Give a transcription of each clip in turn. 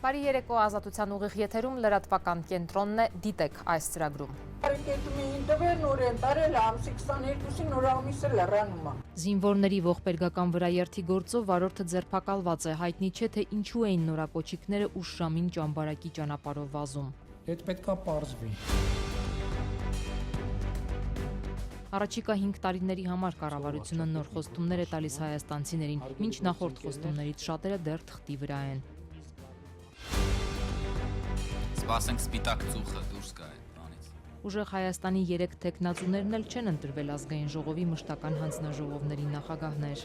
Բարի երեկո, Ազատության ուղիղ եթերում լրատվական կենտրոնն է, դիտեք այս ծրագրում։ Զինվորների ողբերգական վրաերթի գործով վարորդը ձերբակալված է, հայտնի չէ թե ինչու էին նորակոչիկները ուշ ժամին ճամբարակի ճանապարհով վազում։ Այդ պետքա պարզվի։ Առաջիկա 5 տարիների համար կառավարությունը նոր խոստումներ է տալիս հայաստանցիներին, մինչ նախորդ խոստումներից շատերը դեռ թղթի վրա են։ Սպասենք սպիտակ ծուխը դուրս գա այդ բանից։ Ուժեղ Հայաստանի 3 թեկնածուներն էլ չեն ընտրվել ազգային ժողովի մշտական հանձնաժողովների նախագահներ։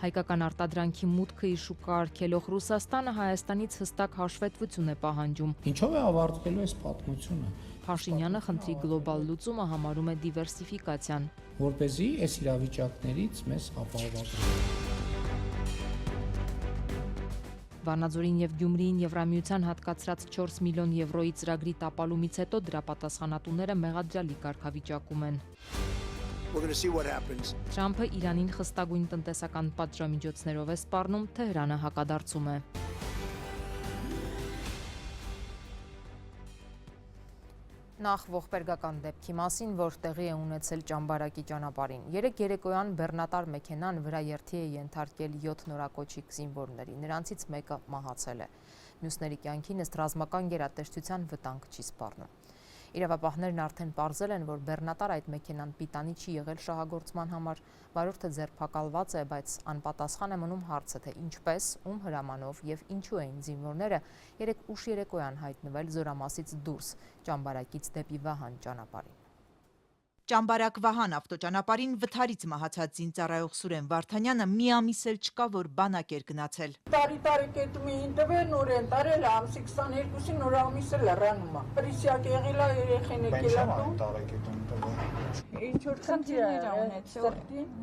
Հայկական արտադրանքի մուտքը ի շուկա արգելող Ռուսաստանը Հայաստանից հստակ հաշվետվություն է պահանջում։ Ինչով է ավարտվելու այս պատմությունը։ Փաշինյանը խնդրի գլոբալ լուծումը համարում է դիվերսիֆիկացիան։ Որպեսզի այս իրավիճակներից մեզ ապահովագրի։ Վանաձորին եւ Գյումրիին Եվրամիության հատկացրած 4 միլիոն եվրոյի ծրագրի տապալումից հետո դրա պատասխանատուները մեղադրյալի կարգավիճակում են։ Թրամփը Իրանին խստագույն տնտեսական պատժամիջոցներով է սպառնում, Թեհրանը հակադարձում է։ Նախ ողբերգական դեպքի մասին, որ տեղի է ունեցել ճամբարակի ճանապարհին։ Երեկ երեկոյան բեռնատար մեքենան վրաերթի է ենթարկել 7 նորակոչիկ զինվորների, նրանցից մեկը մահացել է։ Մյուսների կյանքին ըստ ռազմական գերատեսչության վտանգ չի սպառնում։ Իրավապահներն արդեն պարզել են, որ բեռնատար այդ մեքենան պիտանի չի եղել շահագործման համար, վարորդը ձերբակալված է, բայց անպատասխան է մնում հարցը, թե ինչպես, ում հրամանով եւ ինչու էին զինվորները երեկ ուշ երեկոյան հայտնվել Զորամասից դուրս ճամբարակից դեպի Վահան ճանապարհին։ Ճամբարակ-Վահան ավտոճանապարհին վթարից մահացած զինծառայող Սուրեն Վարդանյանը մի ամիս էլ չկա, որ բանակ էր գնացել։ Տարի կետում էին տվել նորեն տարել ամսի 22-ին նոր ամիսը լռանում է։ Պրիսյակ եղել է երեխեն եկել է։ Ինչ որ խնդիրներ ունեցել։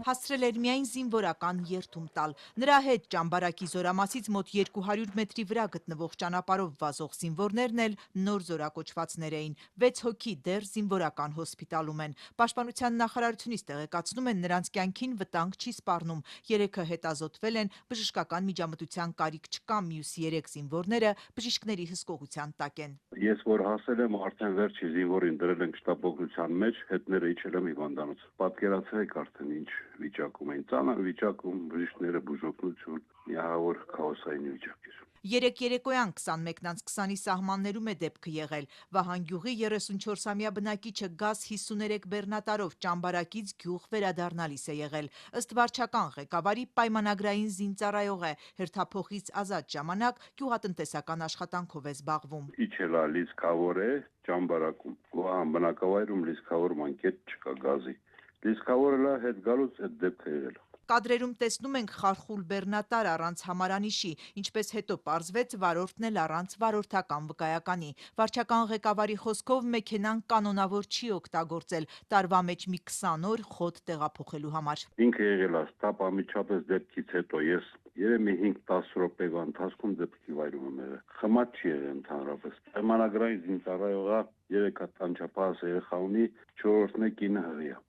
Հասցրել էր միայն զինվորական երթում տալ։ Նրա հետ ճամբարակի Զորամասից մոտ 200 մետրի վրա գտնվող ճանապարհով վազող զինվորներն էլ նոր զորակոչվածներ էին։ 6 հոգի դեռ զինվորական հոսպիտալում են։ Պաշտպանության նախարարությունից տեղեկացնում են, նրանց կյանքին վտանգ չի սպառնում։ 3-ը հետազոտվել են, բժշկական միջամտության կարիք չկա, մյուս 3 զինվորները բժիշկների հսկողության տակ են։ Ես որ հասել եմ, արդեն վերջի զինվորին դրել ենք շտապօգնության մեջ, հետները իջել եմ հիվանդանոց։ Պատկերացրեք արդեն ինչ վիճակում էին, ծանր վիճակում, բժիշկները բուժօգնություն, միահավոր քաոսային վիճակ էր։ Երեկ երեկոյան 21:20-ի սահմաններում է դեպքը եղել։ Վահան գյուղի 34-ամյա բնակիչը գազ 53 բեռնատարով ճամբարակից գյուղ վերադառնալիս է եղել։ Ըստ վարչական ղեկավարի պայմանագրային զինծառայող է, հերթափոխից ազատ ժամանակ գյուղատնտեսական աշխատանքով է զբաղվում։ Իջելա լիցքավոր է ճամբարակում։ Վահան բնակավայրում լիցքավորման կետ չկա գազի։ Լիցքավորելա հետ գալուց այդ դեպքը եղել։ Կադրերում տեսնում ենք խարխուլ բեռնատար առանց համարանիշի, ինչպես հետո պարզվեց վարորդն էլ առանց վարորդական վկայականի։ Վարչական ղեկավարի խոսքով մեքենան կանոնավոր չի օգտագործել, տարվա մեջ մի 20 օր խոտ տեղափոխելու համար։ Ինքը եղել է ստապ ամիջապես դեպքից հետո ես երեմի 5-10 րոպեվա ընթացքում դեպքի վայրում եմ եղել։ Խմած չի եղել ընդհանրապես։ Պայմանագրային զինծառայողը 3 հատ անչափահաս երեխա ունի, 4-րդն է կինը հղիա։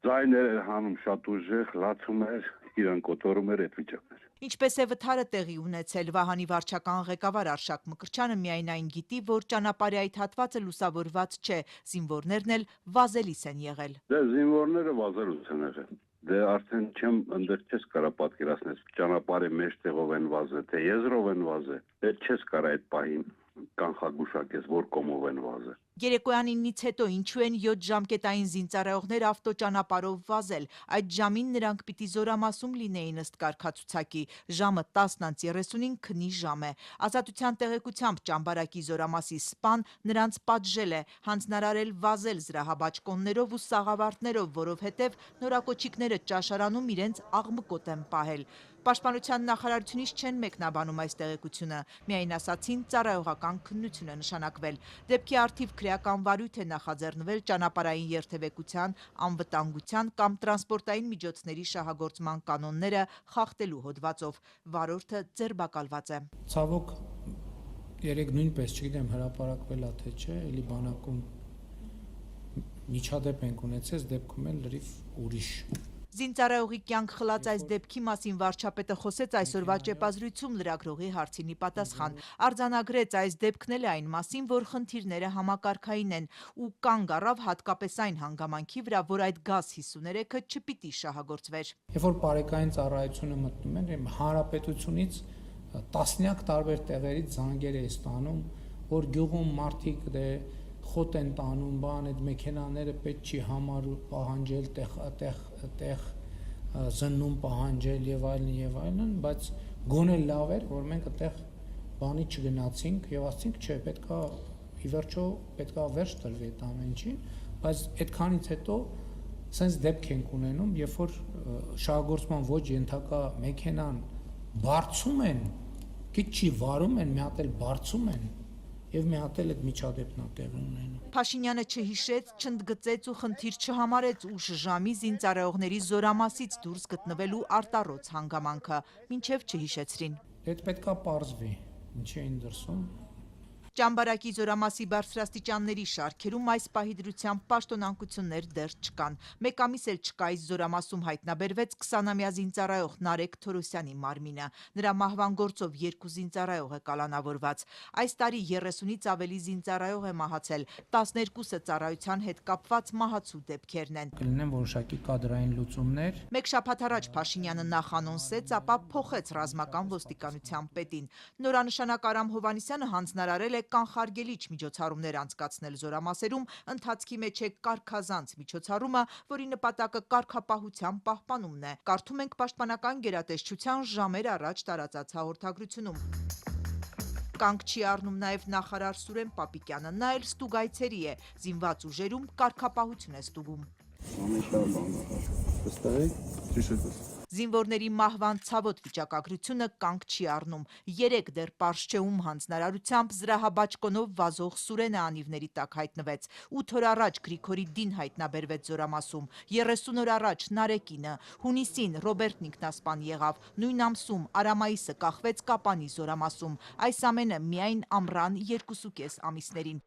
Ձայներ էր հանում շատ ուժեղ, լացում էր, իրան կոտորում էր այդ վիճակներ։ Ինչպես է վթարը տեղի ունեցել, Վահանի վարչական ղեկավար Արշակ Մկրտչյանը միայն այն գիտի, որ ճանապարհի այդ հատվածը լուսավորված չէ, զինվորներն էլ վազելիս են եղել։ Դե զինվորները վազելուց են եղել։ Դե արդեն չեմ ընդեր չես կարա պատկերացնել ճանապարհի մեջտեղով են վազել, թե եզրով են վազել։ Դե չես կարա այդ պահին կանխագուշակես, որ կողմով են վազել։ Երեկոյան 9-ից հետո ինչու են 7 ժամկետային զինծառայողներ ավտոճանապարհով վազել։ Այդ ժամին նրանք պիտի Զորամասում լինեին ըստ կարգացուցակի։ Ժամը 10:30-ին քնի ժամ է։ Ազատության տեղեկությամբ ճամբարակի Զորամասի սպան նրանց պատժել է, հանձնարարել վազել զրահաբաճկոններով ու սաղավարտներով, որովհետև նորակոչիկները ճաշարանում իրենց աղմկոտ են պահել։ Պաշտպանության նախարարությունից չեն մեկնաբանում այս տեղեկությունը, միայն ասացին ծառայողական քննություն է նշանակվել։ Դեպքի առթիվ քրեական վարույթ է նախաձեռնվել ճանապարհային երթևեկության, անվտանգության կամ տրանսպորտային միջոցների շահագործման կանոնները խախտելու հոդվածով։ Վարորդը ձերբակալված է։ Ցավոք երեք նույնպես չգիտեմ հրապարակվել է թե չէ, էլի բանակում միջադեպ ենք ունեցել, դեպքում էլ լրիվ ուրիշ։ Զինծառայողի կյանք խլած այս դեպքի մասին վարչապետը խոսեց այսօրվա ճեպազրույցում լրագրողի հարցին ի պատասխան։ Արձանագրեց այս դեպքն էլ այն մասին, որ խնդիրները համակարգային են ու կանգ առավ հատկապես այն հանգամանքի վրա, որ այդ գազ 53-ը չպիտի շահագործվեր։ Երբ որ բարեկային ծառայությունը մտնում են, հանրապետությունից տասնյակ տարբեր տեղերից զանգեր է ստանում, որ գյուղում մարդիկ խոտ են տանում, բան այդ մեքենաները պետք չի համարու պահանջել, տեղ զննում պահանջել եւ այլն, բայց գոնե լավ էր, որ մենք այդտեղ բանի չգնացինք եւ ասցինք, չէ, պետքա ի վերջո պետքա վերջ տրվի այդ ամենին, բայց այդքանից հետո sense դեպք ենք ունենում, երբ որ շահագործման ոչ ենթակա մեքենան բարձում են, քիչ չի վարում են, մի հատ էլ բարձում են եւ մի հատ էլ այդ միջադեպն է տեղի ունենում։ Փաշինյանը չհիշեց, չընդգծեց ու խնդիր չհամարեց ուշ ժամի զինծառայողների զորամասից դուրս գտնվելու արտառոց հանգամանքը, մինչև չհիշեցրին։ Դա պետքա պարզվի, ինչի էին դրսում։ Ճամբարակի զորամասի բարձրաստիճանների շարքերում այս պահի դրությամբ պաշտոնանկություններ դեռ չկան։ Մեկ ամիս էլ չկա այս զորամասում հայտնաբերվեց 20-ամյա զինծառայող Նարեկ Թորոսյանի մարմինը։ Նրա մահվան գործով 2 զինծառայող է կալանավորված։ Այս տարի 30-ից ավելի զինծառայող է մահացել, 12-ը ծառայության հետ կապված մահացու դեպքերն են։ Կլինեն որոշակի կադրային լուծումներ։ Մեկ շաբաթ առաջ Փաշինյանը նախ անոնսեց, ապա փոխեց ռազմական ոստիկանության պետին։ Նորանշանակ Արամ Հովհաննիսյանը հանձնարարել է կանխարգելիչ միջոցառումներ անցկացնել զորամասերում, ընթացքի մեջ է կարգազանց միջոցառումը, որի նպատակը կարգապահության պահպանումն է։ Կարդում ենք Պաշտպանական գերատեսչության ժամեր առաջ տարածած հաղորդագրությունում։ Կանգ չի առնում նաև նախարար Սուրեն Պապիկյանը, նա էլ ստուգայցերի է, զինված ուժերում կարգապահություն է ստուգում։ Զինվորների մահվան ցավոտ վիճակագրությունը կանգ չի առնում։ 3 դեռ պարզ չէ ում հանձնարարությամբ զրահաբաճկոնով վազող Սուրենը անիվների տակ հայտնվեց։ 8 օր առաջ Գրիգորի Դին հայտնաբերվեց զորամասում, 30 օր առաջ Նարեկինը, հունիսին Ռոբերտն ինքնասպան եղավ, նույն ամսում Արամայիսը կախվեց Կապանի զորամասում։ Այս ամենը միայն ամռան 2.5 ամիսներին։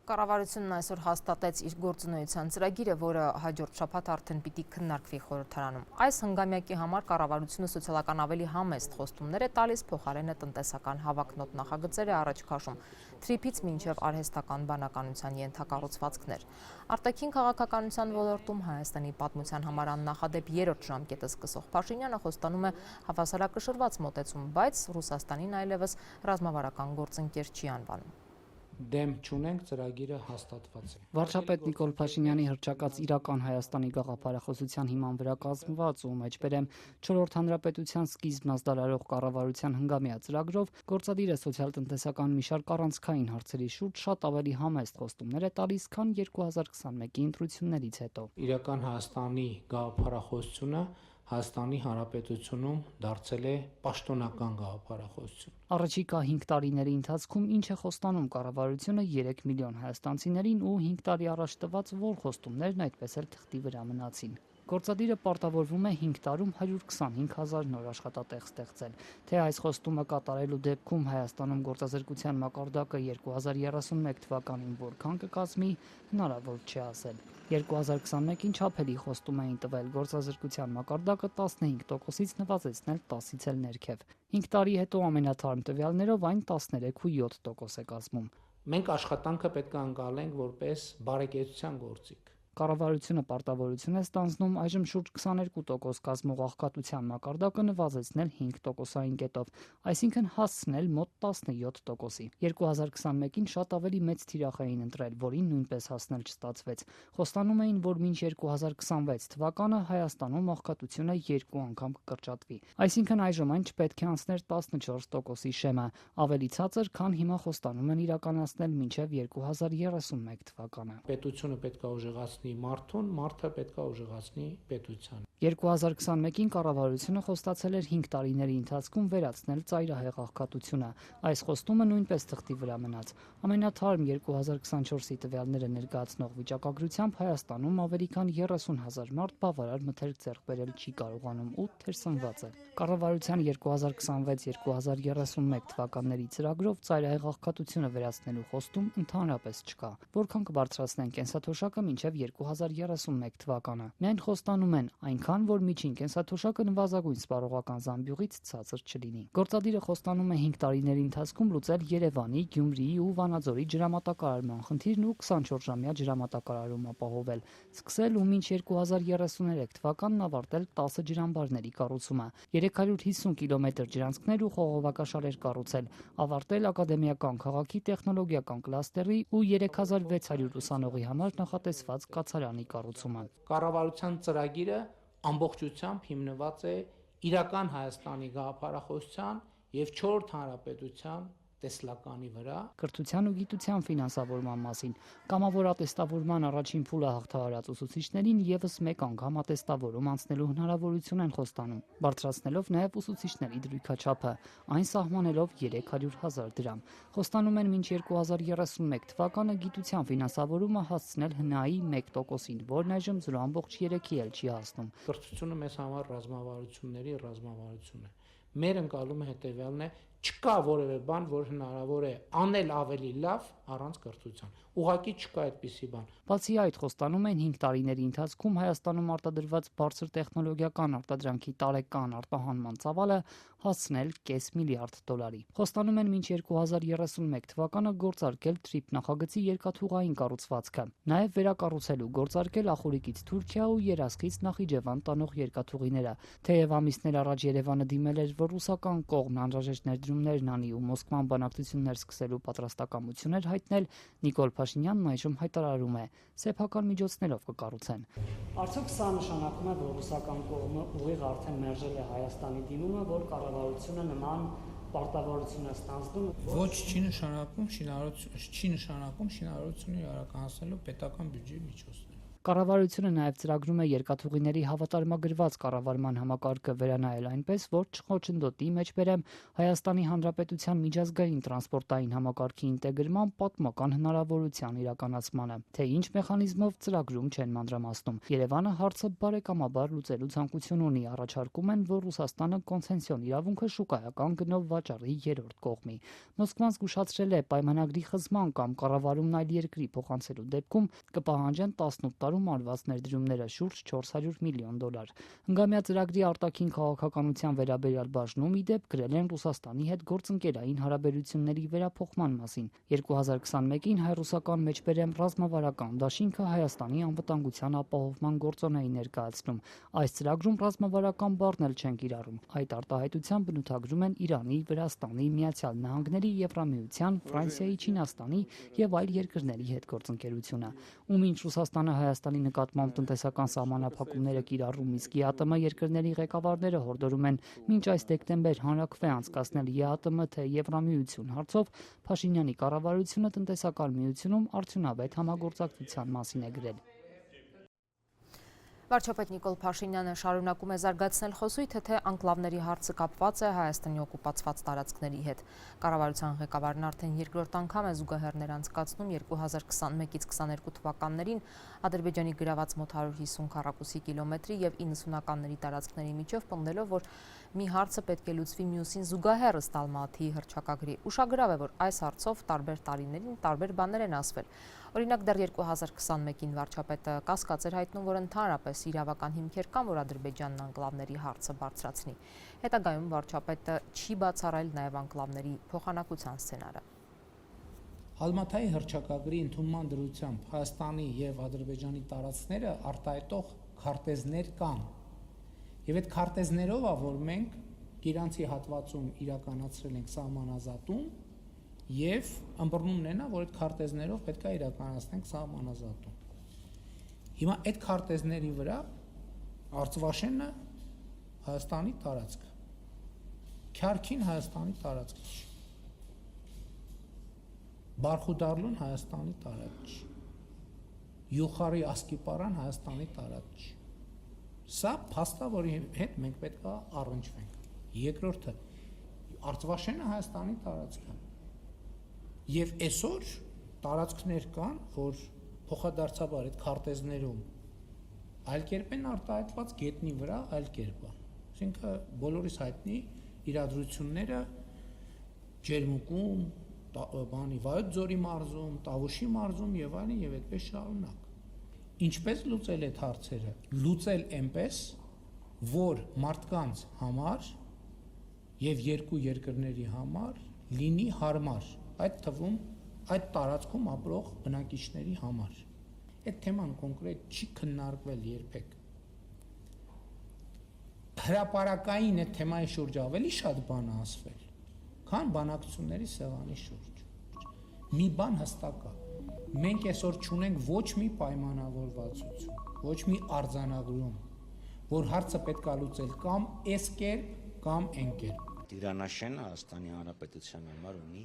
Կառավարությունն այսօր հաստատեց իր գործունեության ծրագիրը, որը հաջորդ շաբաթ արդեն պիտի քննարկվի խորհրդարանում։ Այս հնգամյակի համար կառավարությունը սոցիալական ավելի համեստ խոստումներ է տալիս, փոխարենը տնտեսական հավակնոտ նախագծեր է առաջ քաշում, թրիփից մինչև արհեստական բանականության ենթակառուցվածքներ։ Արտաքին քաղաքականության ոլորտում Հայաստանի պատմության համար աննախադեպ 3-րդ ժամկետը սկսող Փաշինյանը խոստանում է հավասարակշռված մոտեցում, բայց Ռուսաստանին այլևս ռազմավարական գործընկեր չի անվանում։ Դեմ չունենք, ծրագիրը հաստատված է։ Վարչապետ Նիկոլ Փաշինյանի հռչակած իրական Հայաստանի գաղափարախոսության հիման վրա կազմված ու մեջբերեմ 4-րդ հանրապետության սկիզբն ազդարարող կառավարության հնգամյա ծրագրով գործադիրը սոցիալ-տնտեսական մի շարք առանցքային հարցերի շուրջ շատ ավելի համեստ խոստումներ է տալիս, քան 2021-ի ընտրություններից հետո։ Իրական Հայաստանի գաղափարախոսությունը Հայաստանի Հանրապետությունում դարձել է պաշտոնական գաղափարախոսություն։ Առաջիկա 5 տարիների ընթացքում ինչ է խոստանում կառավարությունը 3 միլիոն հայաստանցիներին ու 5 տարի առաջ տված որ խոստումներն այդպես էլ թղթի վրա մնացին։ Գործադիրը պարտավորվում է 5 տարում 125,000 նոր աշխատատեղ ստեղծել։ Թե այս խոստումը կատարելու դեպքում Հայաստանում գործազրկության մակարդակը 2031 թվականին որքան կկազմի, հնարավոր չէ ասել։ 2021-ին չափելի խոստում էին տվել գործազրկության մակարդակը 15%-ից նվազեցնել 10-ից էլ ներքև։ 5 տարի հետո ամենաթարմ տվյալներով այն 13.7% է կազմում։ Մենք աշխատանքը պետք է ընկալենք որպես բարեկեցության գործիք։ Կառավարությունը պարտավորություն է ստանձնում այժմ շուրջ 22% կազմող աղքատության մակարդակը նվազեցնել 5%-ային կետով, այսինքն հասցնել մոտ 17%-ի։ 2021-ին շատ ավելի մեծ թիրախ էին ընտրել, որին նույնպես հասնել չստացվեց։ Խոստանում էին, որ մինչ 2026 թվականը Հայաստանում աղքատությունը 2 անգամ կկրճատվի։ Այսինքն այժմ այն չպետք է անցներ 14%-ի շեմը, ավելի ցածր, քան հիմա խոստանում են իրականացնել մինչև 2031 թվականը։ Պետությունը պետք է ուժեղացնել մարդուն, մարդը պետք է ուժեղացնի պետությանը։ 2021-ին կառավարությունը խոստացել էր 5 տարիների ընթացքում վերացնել ծայրահեղ աղքատությունը։ Այս խոստումը նույնպես թղթի վրա մնաց։ Ամենաթարմ 2024-ի տվյալները ներկայացնող վիճակագրությամբ Հայաստանում ավելի քան 30,000 մարդ բավարար մթերք ձեռք բերել չի կարողանում ու թերսնված է։ Կառավարության 2026-2031 թվականների ծրագրով ծայրահեղ աղքատությունը վերացնելու խոստում ընդհանրապես չկա։ Որքան կբարձրացնեն կենսաթոշակը մինչև 2031 թվականը։ Միայն խոստանում են, այնքան, որ միջին կենսաթոշակը նվազագույն սպառողական զամբյուղից ցածր չլինի։ Գործադիրը խոստանում է 5 տարիների ընթացքում լուծել Երևանի, Գյումրիի ու Վանաձորի ջրամատակարարման խնդիրն ու 24-ժամյա ջրամատակարարում ապահովել, սկսել ու մինչ 2033 թվականն ավարտել 10 ջրամբարների կառուցումը, 350 կիլոմետր ջրանցքներ ու խողովակաշարեր կառուցել, ավարտել ակադեմիական քաղաքի տեխնոլոգիական կլաստերի ու 3600 ուսանողի համար նախատեսված կացարանի կառուցումը։ Կառավարության ծրագիրը ամբողջությամբ հիմնված է իրական Հայաստանի գաղափարախոսության եւ 4 հանրապետության տեսլականի վրա։ Կրթության ու գիտության ֆինանսավորման մասին կամավոր ատեստավորման առաջին փուլը հաղթահարած ուսուցիչներին եւս մեկ անգամ ատեստավորում անցնելու հնարավորություն են խոստանում, բարձրացնելով նաեւ ուսուցիչների դրույքաչափը, այն սահմանելով 300,000 դրամ։ Խոստանում են մինչ 2031 թվականը գիտության ֆինանսավորումը հասցնել ՀՆԱ-ի 1%-ին, որն այժմ 0.3-ի էլ չի հասնում։ Կրթությունը մեզ համար ռազմավարությունների ռազմավարություն է։ Մեր ընկալումը հետեւյալն է. չկա որևէ բան, որ հնարավոր է անել ավելի լավ առանց կրթության։ Ուղղակի չկա այդպիսի բան։ Բացի այդ, խոստանում են 5 տարիների ընթացքում Հայաստանում արտադրված բարձր տեխնոլոգիական արտադրանքի տարեկան արտահանման ծավալը հասցնել $500 միլիարդ։ Խոստանում են մինչ 2031 թվականը գործարկել TRIP նախագծի երկաթուղային կառուցվածքը, նաև վերակառուցել ու գործարկել Ախորիկից Թուրքիա ու Երասխից Նախիջևան տանող երկաթուղիները։ Թեև ամիսներ առաջ Երևանը դիմել էր, որ ռուսական կողմն անհրաժեշտ ներդրումներն անի ու Մոսկվան բանակցություններ սկսելու պատրաստակամություններ հայտնել, Նիկոլ Փաշինյանն այժմ հայտարարում է՝ սեփական միջոցներով կկառուցեն։ Արդյոք սա նշանակում է, որ ռուսական կողմը ուղիղ արդեն մերժել է Հայաստանի դիմումը, որ կառավարությունը նման պարտավորություն է ստանձնում։ Ոչ, չի նշանակում շինարարությունը իրականացնելու պետական բյուջեի միջոցներ։ Կառավարությունը նաև ծրագրում է երկաթուղիների հավատարմագրված կառավարման համակարգը վերանայել այնպես, որ չխոչընդոտի մեջբերեմ Հայաստանի Հանրապետության միջազգային տրանսպորտային համակարգի ինտեգրման պատմական հնարավորության իրականացմանը, թե ինչ մեխանիզմով ծրագրում չեն մանրամասնում։ Երևանը հարցը բարեկամաբար լուծելու ցանկություն ունի, առաջարկում են, որ Ռուսաստանը կոնցեսիոն իրավունքը շուկայական գնով վաճառի երրորդ կողմի։ Մոսկվան զգուշացրել է պայմանագրի խզման կամ կառավարումն այլ երկրի փոխանցելու դեպքում կպահանջեն 18 տարում արված ներդրումները շուրջ $400 միլիոն։ Հնգամյա ծրագրի արտաքին քաղաքականության վերաբերյալ բաժնում ի դեպ գրել են Ռուսաստանի հետ գործընկերային հարաբերությունների վերափոխման մասին։ 2021-ին հայ-ռուսական մեջբերեմ ռազմավարական դաշինքը Հայաստանի անվտանգության ապահովման գործոն է ներկայացնում։ Այս ծրագրում ռազմավարական բառն էլ չեն կիրառում։ Այդ արտահայտությամբ բնութագրում են Իրանի, Վրաստանի, Միացյալ Նահանգների, Եվրամիության, Ֆրանսիայի, Չինաստանի եւ այլ երկրների հետ գործընկերությունը։ Ու մինչ Ռուսաստանը Հայաստանի նկատմամբ տնտեսական սահմանափակումները կիրառում, իսկ ԵԱՏՄ երկրների ղեկավարները հորդորում են մինչ այս դեկտեմբեր հանրաքվե անցկացնել ԵԱՏՄ թե Եվրամիություն հարցով, Փաշինյանի կառավարությունը տնտեսական միությունում արդյունավետ համագործակցության մասին է գրել։ Վարչապետ Նիկոլ Փաշինյանը շարունակում է զարգացնել խոսույթը, թե անկլավների հարցը կապված է Հայաստանի օկուպացված տարածքների հետ։ Կառավարության ղեկավարն արդեն երկրորդ անգամ է զուգահեռներ անցկացնում 2021-ից 22 թվականներին Ադրբեջանի գրաված մոտ 150 քառակուսի կիլոմետրի եւ 90-ականների տարածքների միջով, պնդելով, որ մի հարցը պետք է լուծվի մյուսին զուգահեռ ըստ Ալմատիի հռչակագրի։ Ուշագրավ է, որ այս հարցով տարբեր տարիներին տարբեր բաներ են ասվել։ Օրինակ, դեռ 2021-ին վարչապետը կասկած էր հայտնում, որ ընդհանրապես իրավական հիմքեր կան, որ Ադրբեջանն անկլավների հարցը բարձրացնի։ Հետագայում վարչապետը չի բացառայել նաև անկլավների փոխանակության սցենարը։ Ալմատայի հռչակագրի ընդունման դրությամբ Հայաստանի եւ Ադրբեջանի տարածքները արտահայտող քարտեզներ կան։ Եվ այդ քարտեզներով է, որ մենք իրանցի հատվածում իրականացրել ենք սահմանազատում եւ ըմբռնումն է նա, որ այդ քարտեզներով պետք է իրականացնենք սահմանազատում։ Հիմա այդ քարտեզների վրա Արցվաշենը Հայաստանի տարածքը, Քյարքին Հայաստանի տարածքը չի, Բարխուդարլուն Հայաստանի տարածք չի, Յուխարի Ասկիպարան Հայաստանի տարածք չի։ Սա փաստ է, որի հետ մենք պետք է առնչվենք։ Երկրորդը Արցվաշենը Հայաստանի տարածքը։ Եվ այսօր տարածքներ կան, որ փոխադարձաբար այդ քարտեզներում այլ կերպ են արտահայտված, գետնի վրա այլ կերպ է։ Այսինքն բոլորիս հայտնի իրադրությունները Ջերմուկում, Վայոց ձորի մարզում, Տավուշի մարզում եւ այլն եւ այդպես շարունակ։ Ինչպես լուծել այդ հարցերը։ Լուծել այնպես, որ մարդկանց համար եւ երկու երկրների համար լինի հարմար, այդ թվում այդ տարածքում ապրող բնակիչների համար։ Այդ թեման կոնկրետ չի քննարկվել երբեք։ Հրապարակային այդ թեմայի շուրջ ավելի շատ բան է ասվել, քան բանակցությունների սեղանի շուրջ։ Մի բան հստակ է։ Մենք այսօր չունենք ոչ մի պայմանավորվածություն, ոչ մի արձանագրում, որ հարցը պետք է լուծել կամ այս կերպ, կամ այն կերպ։ Տիգրանաշենը Հայաստանի Հանրապետության համար ունի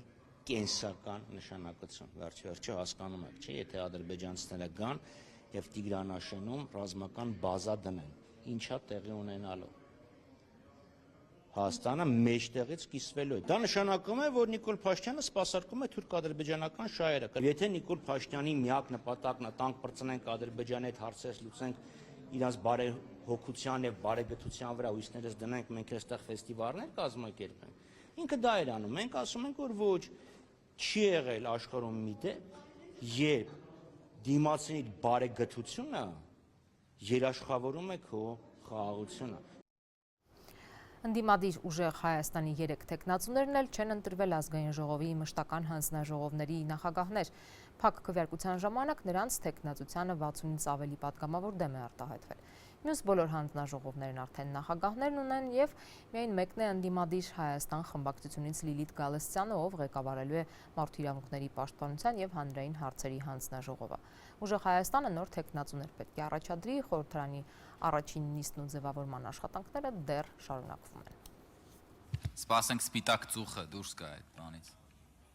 կենսական նշանակություն։ Վերջի հասկանում եք, չէ՞, եթե ադրբեջանցիները գան եւ Տիգրանաշենում ռազմական բազա դնեն, ինչա տեղի ունենալու։ Հայաստանը մեջտեղից կիսվելու է։ Դա նշանակում է, որ Նիկոլ Փաշինյանը սպասարկում է թուրք-ադրբեջանական շահերը։ Եթե Նիկոլ Փաշինյանի միակ նպատակն է տանկ բրծնենք Ադրբեջանի հետ հարցերս լուծենք, իրաց բարեհոգության եւ բարեգթության վրա հույսներս դնենք, մենք այստեղ ֆեստիվալներ կազմակերպենք։ Ինքը դա էր անում։ Մենք ասում ենք, որ ոչ, չի եղել աշխարհում մի դեպք, երբ դիմացինի բարեգթությունը երաշխավորում է քո խաղաղությունը։ Ընդդիմադիր ուժեղ Հայաստանի 3 թեկնածուներն էլ չեն ընտրվել ազգային ժողովի մշտական հանձնաժողովների նախագահներ։ Փակ քվեարկության ժամանակ նրանց թեկնածությանը 60-ից ավելի պատգամավոր դեմ է արտահայտվել։ Մյուս բոլոր հանձնաժողովներն արդեն նախագահներն ունեն եւ միայն մեկն է ընդդիմադիր Հայաստան խմբակցությունից Լիլիթ Գալստյանը, ով ղեկավարելու է Մարդու իրավունքների պաշտպանության եւ հանրային հարցերի հանձնաժողովը։ Ուժեղ Հայաստանը նոր թեկնածուներ պետք է առաջադրի, խորհրդարանի առաջին նիստն ու ձևավորման աշխատանքները դեռ շարունակվում են։ Սպասենք սպիտակ ծուխը դուրս գա այդ բանից։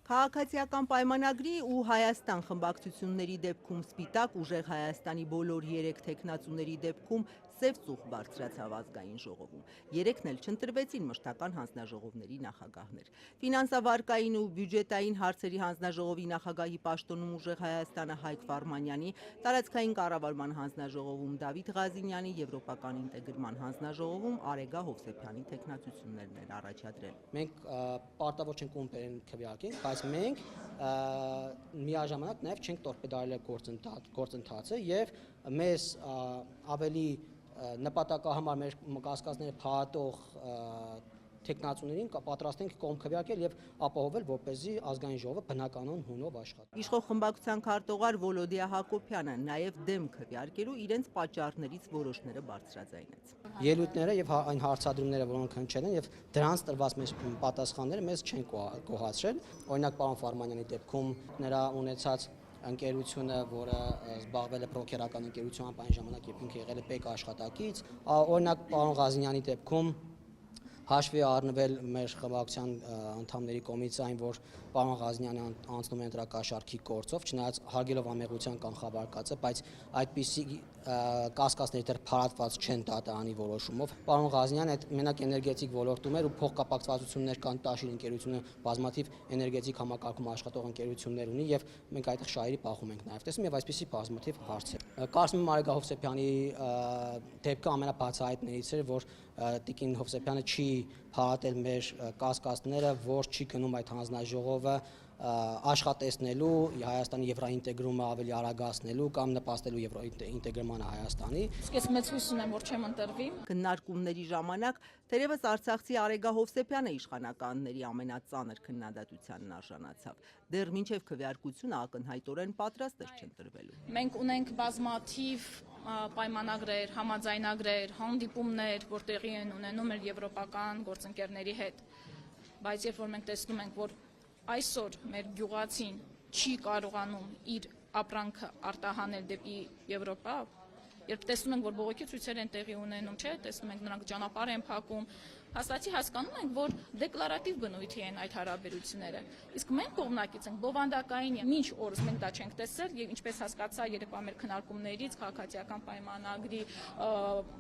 Քաղաքացիական պայմանագրի ու Հայաստան խմբակցությունների դեպքում սպիտակ, ուժեղ Հայաստանի բոլոր 3 թեկնածուների դեպքում սև ծուխ բարձրացավ ազգային ժողովում։ 3-ն էլ չընտրվեցին մշտական հանձնաժողովների նախագահներ։ Ֆինանսավարկային ու բյուջետային հարցերի հանձնաժողովի նախագահի պաշտոնում ուժեղ Հայաստանը Հայկ Վարմանյանի, տարածքային կառավարման հանձնաժողովում Դավիթ Ղազինյանի, եվրոպական ինտեգրման հանձնաժողովում Արեգա Հովսեփյանի թեկնածություններն են առաջադրել։ Մենք պարտավոր չենք ումպերեն քվեարկենք, բայց մենք միաժամանակ նաև չենք տորպեդարել գործընթացը եւ մեզ ավելի նպատակահամար մեր կասկածները փաթաթող թեկնածուներին պատրաստ ենք կողմ քվեարկել եւ ապահովել, որպեսզի ազգային ժողովը բնականon հունով աշխատի։ Իշխող խմբակցության քարտուղար Վոլոդիա Հակոբյանը նաեւ դեմ քվեարկելու իրենց պատճառներից որոշները բարձրաձայնեց։ Ելույթները եւ այն հարցադրումները, որոնք հնչել են եւ դրանց տրված մեզ պատասխանները մեզ չեն գոհացրել։ Օրինակ պարոն Վարմանյանի դեպքում նրա ունեցած ընկերությունը, որը զբաղվել է բրոկերական ընկերությամբ այն ժամանակ, երբ ինքը եղել է պետ աշխատակից, օրինակ պարոն Ղազինյանի դեպքում հաշվի առնվել մեր խմբակցության անդամների կողմից այն, որ պարոն Ղազինյանը անցնում է ընտրակաշառքի գործով, չնայած հարգելով ամեղության կանխավարկածը, բայց այդպիսի կասկածների դեռ փարատված չեն դատարանի որոշումով։ Պարոն Ղազինյանը այդ մենակ էներգետիկ ոլորտում էր ու փոխկապակցվածություններ կան Տաշիր ընկերությունը բազմաթիվ էներգետիկ համակարգում աշխատող ընկերություններ ունի եւ մենք այդտեղ շահերի պահում ենք նաեւ տեսնում եւ այսպիսի բազմաթիվ հարցեր։ Կարծում եմ Արեգա Հովսեփյանի դեպքը ամենաբացահայտներից էր, որ Տիկին Հովսեփյանը չի փարատել մեր կասկածները, որ չի գնում այդ հանձնաժողովը աշխատեցնելու Հայաստանի եվրոինտեգրումը ավելի արագացնելու կամ նպաստելու եվրոինտեգրմանը Հայաստանի։ Իսկ ես մեծ հույս ունեմ, որ չեմ ընտրվի։ Քննարկումների ժամանակ թերևս Արցախցի Արեգա Հովսեփյանը իշխանականների ամենածանր քննադատությանն արժանացավ։ Դեռ մինչև քվեարկությունը ակնհայտորեն պատրաստ էր չընտրվելու։ Մենք ունենք բազմաթիվ պայմանագրեր, համաձայնագրեր, հանդիպումներ, որ տեղի են ունենում մեր եվրոպական գործընկերների հետ։ Բայց երբ որ մենք տեսնում ենք, որ այսօր մեր գյուղացին չի կարողանում իր ապրանքը արտահանել դեպի Եվրոպա, երբ տեսնում ենք, որ բողոքի ցույցեր են տեղի ունենում, չէ, տեսնում ենք նրանք ճանապարհ են փակում, հաստատի հասկանում ենք, որ դեկլարատիվ բնույթի են այդ հարաբերությունները։ Իսկ մենք կողմնակից ենք բովանդակային, մինչ օրս մենք դա չենք տեսել եւ ինչպես հասկացա երեկվա մեր քննարկումներից քաղաքացիական պայմանագրի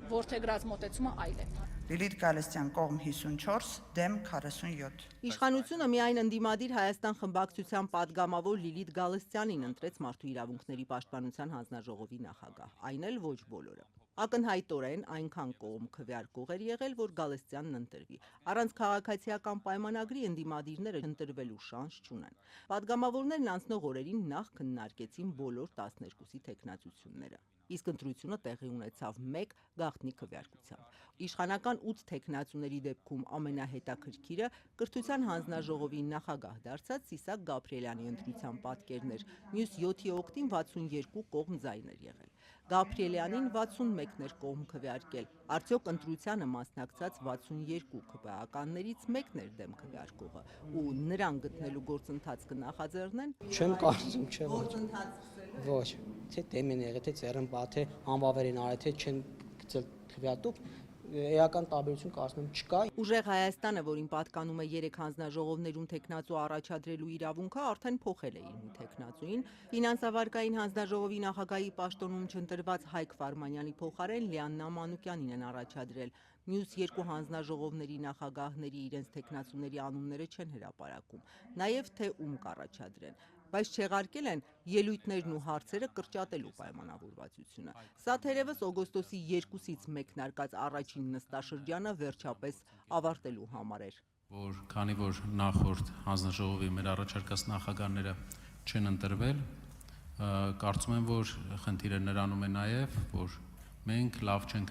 ворթեգրած մոտեցումը այլ է։ Լիլիթ Գալստյան կողմ 54, դեմ 47։ Իշխանությունը միայն ընդդիմադիր Հայաստան խմբակցության պատգամավոր Լիլիթ Գալստյանին ընտրեց Մարդու իրավունքների պաշտպանության հանձնաժողովի նախագահ, այն էլ ոչ բոլորը։ Ակնհայտորեն այնքան կողմ քվեարկող էր եղել, որ Գալստյանն ընտրվի։ Առանց քաղաքացիական պայմանագրի ընդդիմադիրները ընտրվելու շանս չունեն։ Պատգամավորներն անցնող օրերին նախ քննարկեցին բոլոր 12-ի թեկնածությունները։ իսկ ընտրությունը տեղի ունեցավ 1 գաղտնի քվեարկությամբ։ Իշխանական 8 թեկնածուների դեպքում ամենահետաքրքիրը կրթության հանձնաժողովի նախագահ դարձած Սիսակ Գաբրիելյանի ընտրության պատկերն էր, մյուս 7-ի օգտին 62 կողմ ձայն էր եղել։ Գաբրիելյանին 61 էր կողմ քվեարկել, արդյոք ընտրությանը մասնակցած 62 քվեականներից մեկն էր դեմ քվեարկողը, ու նրան գտնելու գործընթաց կնախաձեռնեն։ Չեմ կարծում, չէ, ոչ, թե դեմ են եղել, թե ծերմբա, թե անբավերին արել, թե չեն գցել քվեատուկ, էական տարբերություն կարծում եմ չկա։ Ուժեղ Հայաստանը, որին պատկանում է 3 հանձնաժողովներում թեկնածու առաջադրելու իրավունքը, արդեն փոխել է իր մի թեկնածուին։ Ֆինանսավարկային հանձնաժողովի նախագահի պաշտոնում չընտրված Հայկ Վարմանյանի փոխարեն Լիաննա Մանուկյանին են առաջադրել։ Մյուս 2 հանձնաժողովների նախագահների իրենց թեկնածուների անունները չեն հրապարակում, նաև թե ում կառաջադրեն, բայց չեղարկել են ելույթներն ու հարցերը կրճատելու պայմանավորվածությունը։ Սա թերևս օգոստոսի 2-ից մեկնարկած առաջին նստաշրջանը վերջապես ավարտելու համար էր։ Քանի որ նախորդ հանձնաժողովի մեր առաջարկած նախագահները չեն ընտրվել, կարծում եմ, որ խնդիրը նրանում է նաև, որ մենք լավ չենք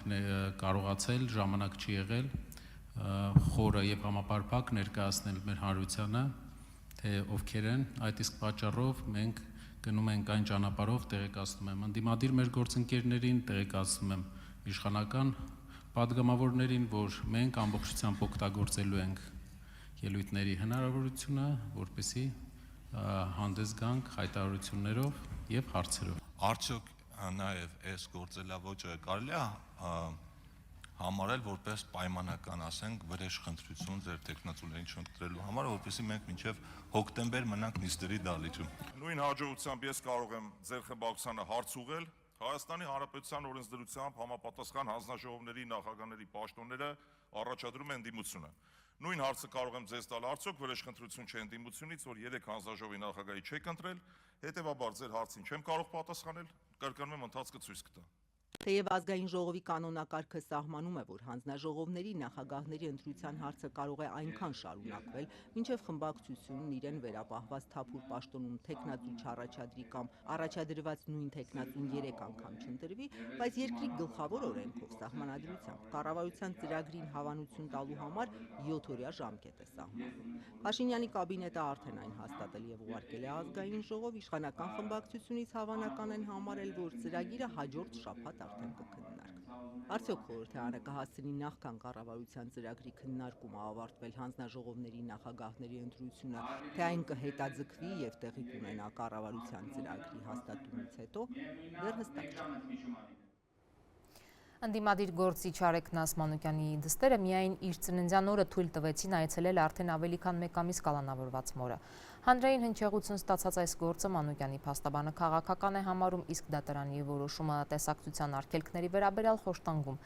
կարողացել, ժամանակ չի եղել խորը եւ համապարփակ ներկայացնել մեր հանրությանը, թե ովքեր են, այդ իսկ պատճառով մենք գնում ենք այն ճանապարհով, տեղեկացնում եմ ընդդիմադիր մեր գործընկերներին, տեղեկացնում եմ իշխանական պատգամավորներին, որ մենք ամբողջությամբ օգտագործելու ենք ելույթների հնարավորությունը, որպեսզի հանդես գանք հայտարարություններով եւ հարցերով։ Արդյոք նաև այս գործելավոճը կարելի է համարել որպես պայմանական, ասենք, վրեժխնդրություն ձեր տեխնացուներին չընտրելու համար, որպեսզի մենք մինչև հոկտեմբեր մնանք նիստերի դահլիճում։ Նույն հաջողությամբ ես կարող եմ ձեր խմբակցությանը հարց ուղղել Հայաստանի Հանրապետության օրենսդրությամբ համապատասխան հանձնաժողովների նախագահների պաշտոնները առաջադրում են ընդդիմությունը։ Նույն հարցը կարող եմ ձեզ տալ, արդյոք վրեժխնդրություն չէ ընդդիմությունից, որ 3 հանձնաժողովի նախագահի չեք ընտրել, հետևաբար ձեր հարցին չեմ կարող պատասխանել, կրկնում եմ, ընթացքը ցույց կտա։ Թեև ազգային ժողովի կանոնակարգը սահմանում է, որ հանձնաժողովների նախագահների ընտրության հարցը կարող է այնքան շարունակվել, մինչև խմբակցությունն իրեն վերապահված թափուր պաշտոնում թեկնածու չառաջադրի կամ առաջադրված նույն թեկնածուն 3 անգամ չընտրվի, բայց երկրի գլխավոր օրենքով սահմանադրությամբ կառավարության ծրագրին հավանություն տալու համար 7-օրյա ժամկետ է սահմանվում։ Փաշինյանի կաբինետը արդեն այն հաստատել եւ ուղարկել է ազգային ժողով, իշխանական խմբակցությունից հավանական են համարել, որ ծրագիրը հաջորդ շաբաթ արդեն կքննարկվի։ Արդյոք խորհրդարանը կհասցնի նախքան կառավարության ծրագրի քննարկումը ավարտվել հանձնաժողովների նախագահների ընտրությունը, թե այն կհետաձգվի եւ տեղի կունենա կառավարության ծրագրի հաստատումից հետո, դեռ հստակ չէ։ Ընդդիմադիր գործիչ Արեգնաս Մանուկյանի դստերը միայն իր ծննդյան օրը թույլ տվեցին այցելել արդեն ավելի քան 1 ամիս կալանավորված մորը։ Հանրային հնչեղություն ստացած այս գործը Մանուկյանի փաստաբանը քաղաքական է համարում, իսկ դատարանի որոշումը տեսակցության արգելքների վերաբերյալ խոշտանգում։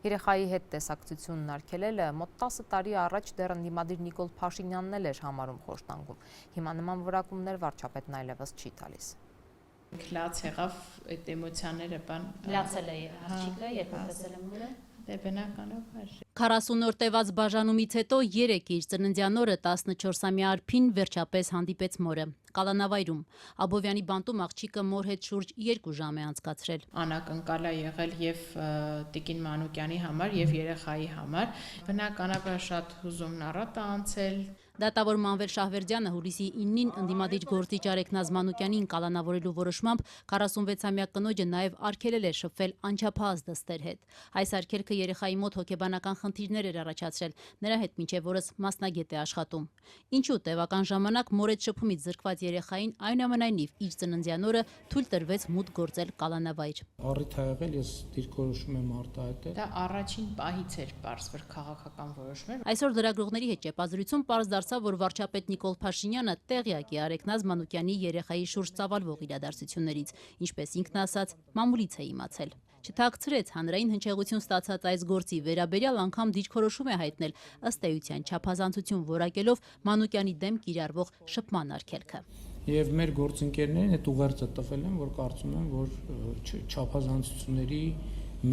Երեխայի հետ տեսակցությունն արգելելը մոտ 10 տարի առաջ դեռ ընդդիմադիր Նիկոլ Փաշինյանն էլ էր համարում խոշտանգում։ Հիմա նման որակումներ վարչապետն այլևս չի տալիս։ Լաց եղավ այդ էմոցիաները բան լացել է աղջիկը, երբ տեսել եմ մորը։ Դե բնականաբար 40 օր տևած բաժանումից հետո 3 իր ծննդյան օրը 14-ամյա Արփին վերջապես հանդիպեց մորը Կալանավայրում։ Աբովյանի բանտում աղջիկը մոր հետ շուրջ 2 ժամ է անցկացրել։ Անակնկալ է եղել եւ Տիկին Մանուկյանի համար եւ երեխայի համար։ Բնականաբար շատ հուզումն առատ է անցել։ Դատավոր Մանվել Շահվերդյանը հուլիսի 9-ին ընդդիմադիր գործիչ Արեգնաս Մանուկյանին կալանավորելու որոշմամբ 46-ամյա կնոջը նաև արգելել է շփվել անչափահաս դստեր հետ։ Այս արգելքը երեխայի մոտ հոգեբանական խնդիրներ էր առաջացրել, նրա հետ մինչև օրս մասնագետ է աշխատում։ Ինչու տևական ժամանակ մորեդ շփումից զրկված երեխային այնուամենայնիվ իր ծննդյան օրը թույլ տրվեց մուտք գործել Կալանավայր։ Առիթ ա եղել, ես դիրքորոշում եմ արտահայտել։ Դա առաջին պահից էր պարզ, որ քաղաքական որոշում էր։ Այսօր լրագրողների հետ ճեպազրույցում պարզ դարձավ, որ վարչապետ Նիկոլ Փաշինյանը տեղյակ է Արեգնաս Մանուկյանի երեխայի շուրջ ծավալվող իրադարձություններից, ինչպես ինքն ասաց, մամուլից է իմացել։ Չթաքցրեց հանրային հնչեղություն ստացած այս գործի վերաբերյալ անգամ դիրքորոշում է հայտնել ըստ էության չափազանցություն որակելով Մանուկյանի դեմ կիրառվող շփման արգելքը։ Եվ մեր գործընկերներին այդ ուղերձը տվել են, որ կարծում եմ, որ չափազանցությունների